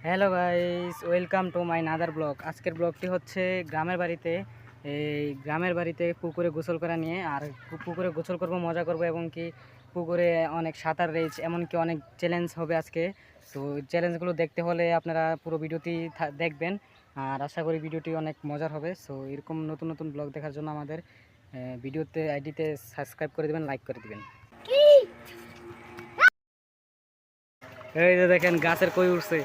Hello guys, welcome to my another blog. আজকের ব্লগটি হচ্ছে গ্রামের বাড়িতে পুকুরে গোসল করা নিয়ে। আর পুকুরে গোসল করব, মজা করব এবং কি পুকুরে অনেক সাঁতার রেস, এমনকি অনেক চ্যালেঞ্জ হবে আজকে। তো চ্যালেঞ্জগুলো দেখতে হলে আপনারা পুরো ভিডিওটি দেখবেন, আর আশা করি ভিডিওটি অনেক মজার হবে। সো এরকম নতুন নতুন ব্লগ দেখার জন্য আমাদের ভিডিওতে আইডিতে সাবস্ক্রাইব করে দেবেন, লাইক করে দেবেন। এই যে দেখেন গাছের কই উঠছে।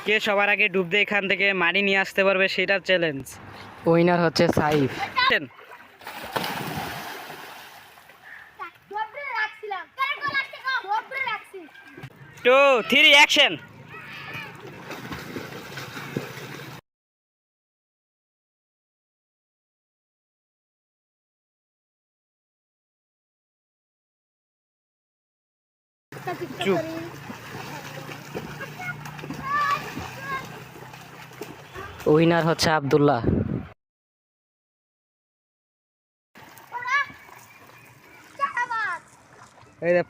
কে সবার আগে ডুব দিয়ে এখান থেকে মাটি নিয়ে আসতে পারবে সেটার চ্যালেঞ্জ। উইনার হচ্ছে সাইফ। 2, 3 অ্যাকশন। চুপ। উইনার হচ্ছে আব্দুল্লাহ। এই যে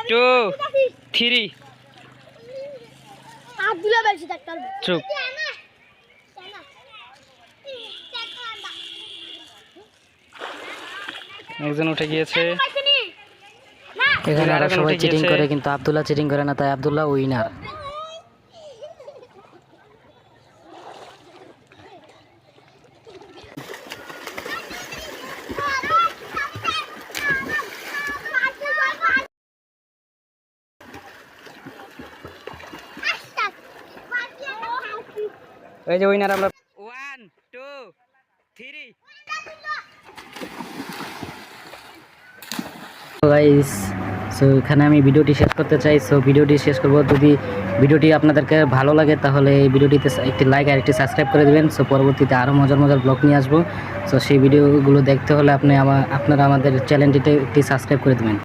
টু, 3 চুপ। একজন উঠে গিয়েছে। এখানে আরো সবাই চিটিং করে, কিন্তু আব্দুল্লাহ চিটিং করে না, তাই আব্দুল্লাহ উইনার। এই যে উইনার আমরা। 1, 2, 3 গাইস। সো এখানে আমি ভিডিওটি শেষ করতে চাই। সো ভিডিওটি শেষ করব। যদি ভিডিওটি আপনাদেরকে ভালো লাগে তাহলে এই ভিডিওটিতে একটি লাইক আর একটি সাবস্ক্রাইব করে দেবেন। সো পরবর্তীতে আরও মজার মজার ব্লগ নিয়ে আসবো। সো সেই ভিডিওগুলো দেখতে হলে আপনারা আমাদের চ্যানেলটিতে একটি সাবস্ক্রাইব করে দেবেন।